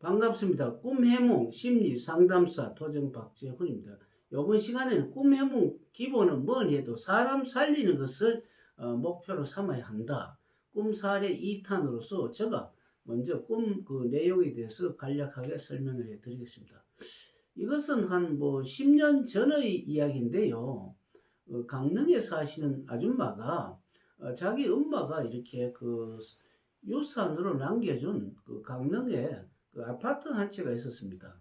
반갑습니다. 꿈해몽 심리 상담사 도정 박재훈입니다. 이번 시간에는 꿈해몽 기본은 뭐니 해도 사람 살리는 것을 목표로 삼아야 한다. 꿈 사례 2탄으로서 제가 먼저 꿈 그 내용에 대해서 간략하게 설명을 해 드리겠습니다. 이것은 한 10년 전의 이야기인데요. 강릉에 사시는 아줌마가 자기 엄마가 이렇게 그 유산으로 남겨준 그 강릉에 그 아파트 한 채가 있었습니다.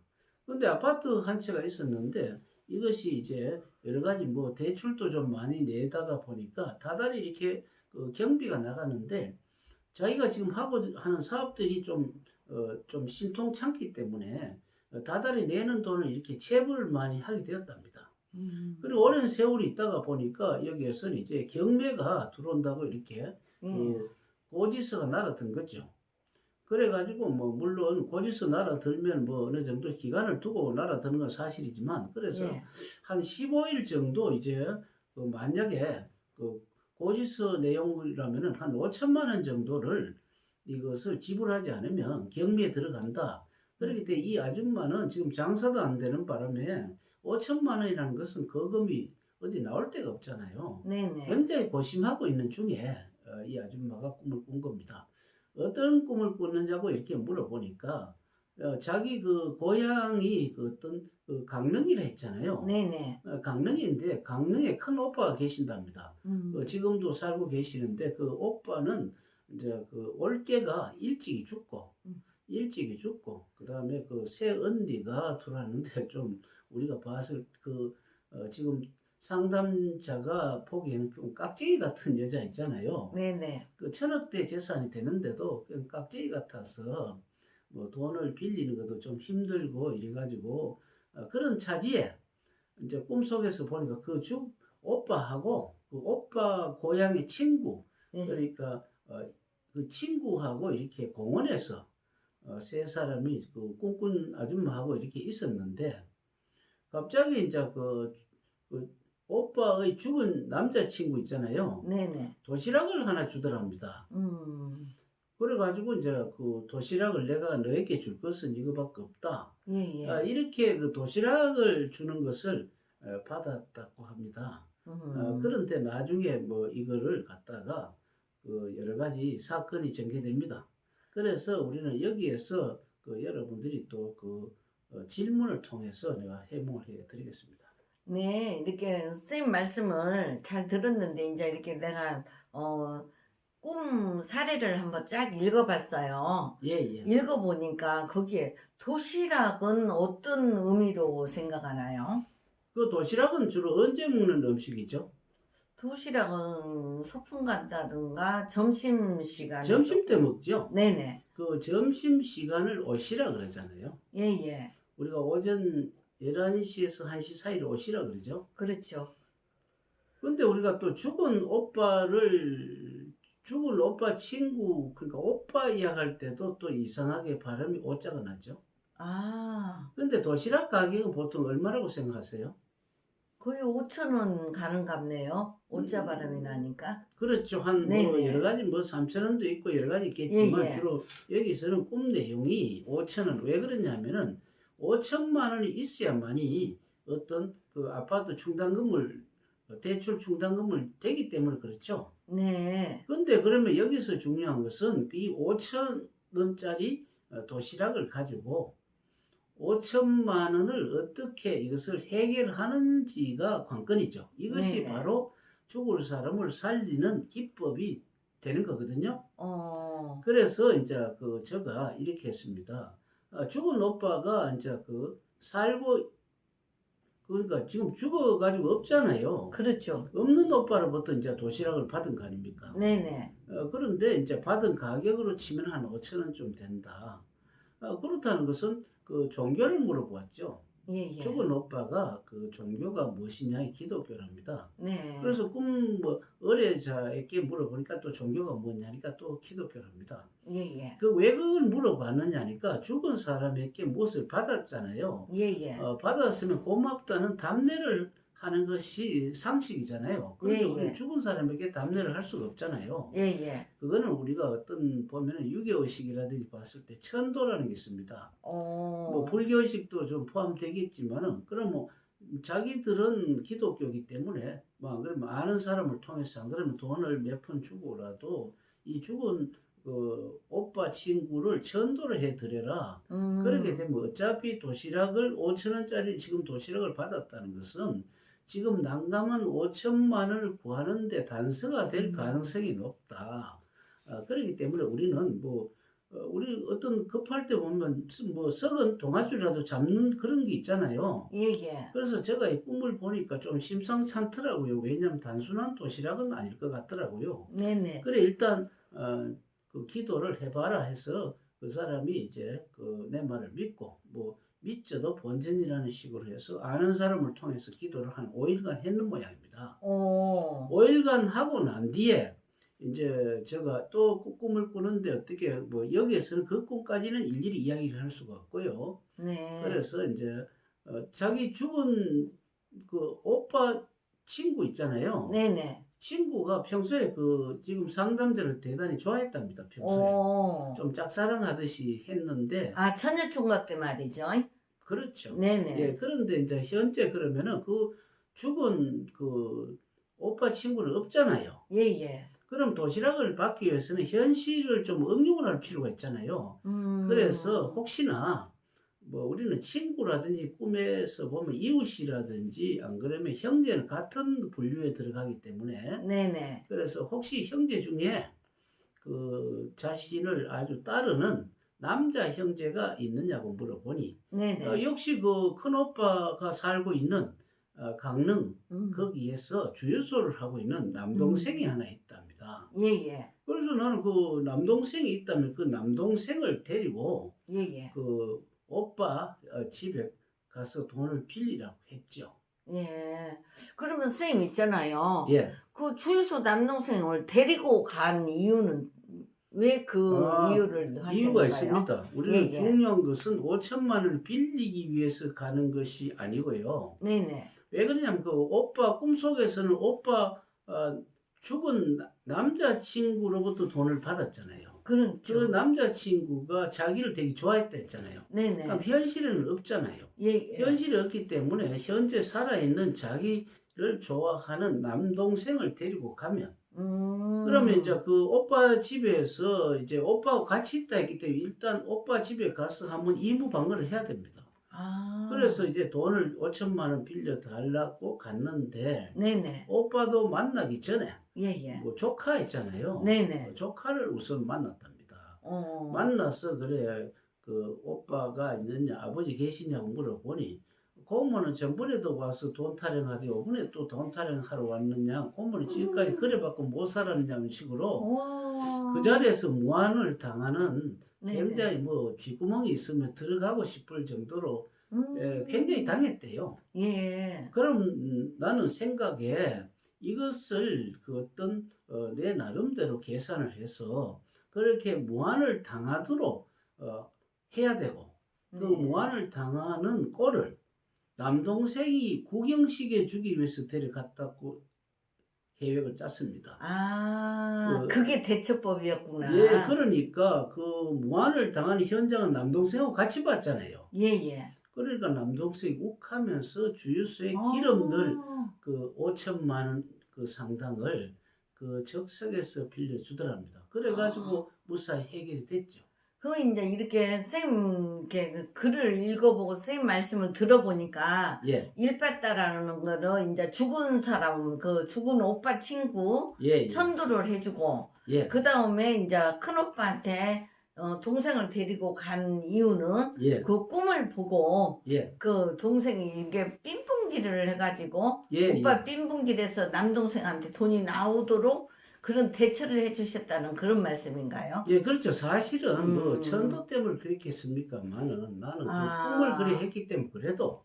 근데 아파트 한 채가 있었는데 이것이 이제 여러 가지 대출도 좀 많이 내다가 보니까 다달이 이렇게 그 경비가 나가는데 자기가 지금 하고 하는 사업들이 좀 신통찮기 때문에 다달이 내는 돈을 이렇게 체불을 많이 하게 되었답니다. 그리고 오랜 세월이 있다가 보니까 여기에서는 이제 경매가 들어온다고 이렇게 그 고지서가 날아든 거죠. 그래가지고 물론 고지서 날아들면 어느 정도 기간을 두고 날아드는 건 사실이지만 그래서 한 15일 정도 이제 만약에 그 고지서 내용이라면은 한 5천만 원 정도를 이것을 지불하지 않으면 경매에 들어간다. 그렇기 때문에 이 아줌마는 지금 장사도 안 되는 바람에 5천만 원이라는 것은 거금이 어디 나올 데가 없잖아요. 네네. 굉장히 고심하고 있는 중에 이 아줌마가 꿈을 꾼 겁니다. 어떤 꿈을 꾸는자고 이렇게 물어보니까 자기 그 고향이 그 어떤 그 강릉이라 했잖아요. 네네. 강릉인데 강릉에 큰 오빠가 계신답니다. 음. 지금도 살고 계시는데 그 오빠는 이제 그 올케가 일찍이 죽고 그다음에 그 새 언니가 들어왔는데 좀 우리가 봤을 지금 상담자가 보기에는 좀 깍쟁이 같은 여자 있잖아요. 네네. 그 천억대 재산이 되는데도 그냥 깍쟁이 같아서 돈을 빌리는 것도 좀 힘들고 이래가지고 그런 차지에 이제 꿈속에서 보니까 오빠하고 그 오빠 고향의 친구 그러니까 그 친구하고 이렇게 공원에서 세 사람이 그 꿈꾼 아줌마하고 이렇게 있었는데 갑자기 이제 그 오빠의 죽은 남자친구 있잖아요. 네네. 도시락을 하나 주더랍니다. 그래가지고 이제 그 도시락을 내가 너에게 줄 것은 이거밖에 없다. 예예. 이렇게 그 도시락을 주는 것을 받았다고 합니다. 그런데 나중에 이거를 갖다가 그 여러 가지 사건이 전개됩니다. 그래서 우리는 여기에서 그 여러분들이 또 질문을 통해서 내가 해몽을 해드리겠습니다. 네, 이렇게 선생님 말씀을 잘 들었는데 이제 이렇게 내가 꿈 사례를 한번 쫙 읽어봤어요. 예. 읽어보니까 거기에 도시락은 어떤 의미로 생각하나요? 그 도시락은 주로 언제 먹는 음식이죠? 도시락은 소풍 간다든가 점심시간에 점심 때 먹죠. 네네. 그 점심 시간을 오시라 그러잖아요. 예예. 우리가 오전 11시에서 1시 사이를 오시라 그러죠. 그렇죠. 근데 우리가 또 죽은 오빠 친구, 그러니까 오빠 이야기할 때도 또 이상하게 발음이 오자가 나죠. 아, 근데 도시락 가격은 보통 얼마라고 생각하세요? 거의 5,000원 가는 값네요. 오자 발음이 나니까. 그렇죠. 한 네네. 여러 가지 3,000원도 있고 여러 가지 있겠지만 예. 주로 여기서는 꿈 내용이 5,000원. 왜 그러냐면은 5천만 원이 있어야만이 어떤 그 아파트 충당금을 대출 충당금을 되기 때문에 그렇죠. 네. 근데 그러면 여기서 중요한 것은 이 5천 원짜리 도시락을 가지고 5천만 원을 어떻게 이것을 해결하는지가 관건이죠. 이것이 네네. 바로 죽을 사람을 살리는 기법이 되는 거거든요. 어, 그래서 이제 제가 이렇게 했습니다. 죽은 오빠가 이제 살고 그러니까 지금 죽어가지고 없잖아요. 그렇죠. 없는 오빠로부터 이제 도시락을 받은 거 아닙니까? 네네. 그런데 이제 받은 가격으로 치면 한 5천 원쯤 된다. 그렇다는 것은 그 종교를 물어보았죠. 예예. 죽은 오빠가 그 종교가 무엇이냐 기독교랍니다. 네. 그래서 어려자에게 물어보니까 또 종교가 뭐냐니까 또 기독교랍니다. 예예. 왜 그걸 물어봤느냐니까 죽은 사람에게 무엇을 받았잖아요. 예예. 받았으면 고맙다는 답례를 하는 것이 상식이잖아요. 그런데 예, 우리는 예. 죽은 사람에게 답례를 할 수가 없잖아요. 예, 예. 그거는 우리가 어떤 보면은 유교의식이라든지 봤을 때 천도라는 게 있습니다. 뭐 어, 불교의식도 좀 포함되겠지만은 그럼 뭐 자기들은 기독교이기 때문에 뭐 그러면 아는 사람을 통해서 안 그러면 돈을 몇 푼 주고라도 이 죽은 그 오빠 친구를 천도를 해드려라. 그렇게 음, 되면 어차피 도시락을 5천 원짜리 지금 도시락을 받았다는 것은 지금 난감한 5천만 원을 구하는데 단서가 될 가능성이 높다. 그렇기 때문에 우리는 뭐 우리 어떤 급할 때 보면 뭐 썩은 동아줄이라도 잡는 그런 게 있잖아요. 예, 예. 그래서 제가 이 꿈을 보니까 좀 심상찮더라고요. 왜냐하면 단순한 도시락은 아닐 것 같더라고요. 네네. 그래 일단 그 기도를 해봐라 해서 그 사람이 이제 그 내 말을 믿고 뭐 믿져도 본전이라는 식으로 해서 아는 사람을 통해서 기도를 한 5일간 했는 모양입니다. 어, 5일간 하고 난 뒤에 이제 제가 또 꿈을 꾸는데 어떻게 뭐 여기에서는 그 꿈까지는 일일이 이야기를 할 수가 없고요. 네. 그래서 이제 자기 죽은 그 오빠 친구 있잖아요. 네네. 친구가 평소에 그 지금 상담자를 대단히 좋아했답니다. 평소에 어, 좀 짝사랑하듯이 했는데 아, 처녀총각 때 말이죠. 그렇죠. 예, 네네. 그런데 이제 현재 그러면은 그 죽은 그 오빠 친구는 없잖아요. 예, 예. 그럼 도시락을 받기 위해서는 현실을 좀 응용을 할 필요가 있잖아요. 그래서 혹시나 뭐 우리는 친구라든지 꿈에서 보면 이웃이라든지 안 그러면 형제는 같은 분류에 들어가기 때문에 네네. 그래서 혹시 형제 중에 그 자신을 아주 따르는 남자 형제가 있느냐고 물어보니 네네. 역시 그 큰오빠가 살고 있는 강릉 음, 거기에서 주유소를 하고 있는 남동생이 음, 하나 있답니다. 예, 예. 그래서 나는 그 남동생이 있다면 그 남동생을 데리고 예, 예. 그 오빠 집에 가서 돈을 빌리라고 했죠. 예. 그러면 선생님 있잖아요. 예. 그 주유소 남동생을 데리고 간 이유는 왜 그 아, 이유를 이유가 하셨는가요? 있습니다. 예, 우리는 예. 중요한 것은 5천만 원을 빌리기 위해서 가는 것이 아니고요. 네네. 왜 그러냐면 그 오빠 꿈속에서는 오빠 죽은 남자친구로부터 돈을 받았잖아요. 그 그렇죠. 남자친구가 자기를 되게 좋아했다 했잖아요. 그럼 네네. 현실에는 없잖아요. 예, 예. 현실이 없기 때문에 현재 살아있는 자기를 좋아하는 남동생을 데리고 가면 그러면 이제 음, 그 오빠 집에서 이제 오빠하고 같이 있다 했기 때문에 일단 오빠 집에 가서 한번 이무방어를 해야 됩니다. 그래서 아, 이제 돈을 5천만 원 빌려 달라고 갔는데 네네. 오빠도 만나기 전에 예, 예. 뭐 조카 있잖아요. 네네. 조카를 우선 만났답니다. 어, 만나서 그래 그 오빠가 있느냐 아버지 계시냐고 물어보니 고모는 전번에도 와서 돈 타령하더니 이번에 또 돈 타령하러 왔느냐 고모는 지금까지 그래받고 못 살았냐는 식으로 그 와, 자리에서 무안을 당하는 네네. 굉장히 뭐 쥐구멍이 있으면 들어가고 싶을 정도로 굉장히 음, 당했대요. 예. 그럼 나는 생각에 이것을 그 어떤 내 나름대로 계산을 해서 그렇게 무안을 당하도록 해야 되고 그 네. 무안을 당하는 꼴을 남동생이 구경시켜 주기 위해서 데려갔다고 계획을 짰습니다. 아, 그, 그게 예, 대처법이었구나. 그러니까 그 무안을 당하는 현장은 남동생하고 같이 봤잖아요. 예, 예. 그러니까 남동생이 욱하면서 주유소에 기름 넣을 어, 그 5천만 원 그 상당을 그 적석에서 빌려주더랍니다. 그래가지고 무사히 해결이 됐죠. 그럼 이제 이렇게 쌤 이렇게 그 글을 읽어보고 쌤 말씀을 들어보니까 예, 일빠따라는 거를 이제 죽은 사람 그 죽은 오빠 친구 예, 예, 천도를 해주고 예, 그 다음에 이제 큰 오빠한테 동생을 데리고 간 이유는 예, 그 꿈을 보고 예, 그 동생이 이게 삥뽕질을 해가지고 예, 오빠 예. 삥뽕질에서 남동생한테 돈이 나오도록 그런 대처를 해주셨다는 그런 말씀인가요? 예, 그렇죠. 사실은 뭐 음, 천도 때문에 그렇게 했습니까만은 나는 그 꿈을 그리 아, 했기 때문에 그래도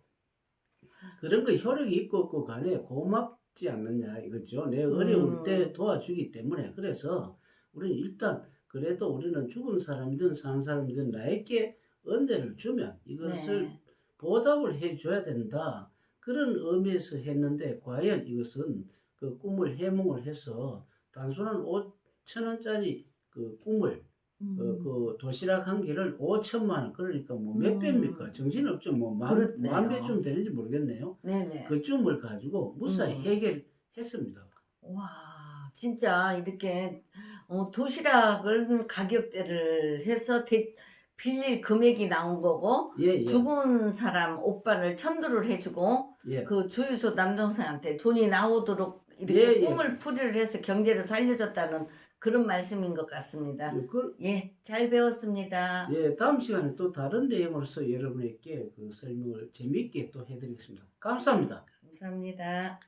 그런 거 효력이 있고 없고 간에 고맙지 않느냐 이거죠. 내 어려울 때 음, 도와주기 때문에 그래서 우리는 일단 그래도 우리는 죽은 사람이든 산 사람이든 나에게 은혜를 주면 이것을 네, 보답을 해줘야 된다. 그런 의미에서 했는데 과연 이것은 그 꿈을 해몽을 해서 단순한 5천 원짜리 그 꿈을 그 도시락 한 개를 5천만 원 그러니까 뭐 몇 배입니까? 정신없죠. 뭐 그렇네요. 만 배쯤 되는지 모르겠네요. 네네. 그쯤을 가지고 무사히 해결했습니다. 와, 진짜 이렇게 도시락을 가격대를 해서 빌릴 금액이 나온 거고 예, 예. 죽은 사람 오빠를 천도를 해주고 예. 그 주유소 남동생한테 돈이 나오도록 이렇게 예, 예. 꿈을 풀이를 해서 경제를 살려줬다는 그런 말씀인 것 같습니다. 예, 잘 배웠습니다. 예, 다음 시간에 또 다른 내용으로서 여러분에게 그 설명을 재미있게 또 해드리겠습니다. 감사합니다. 감사합니다.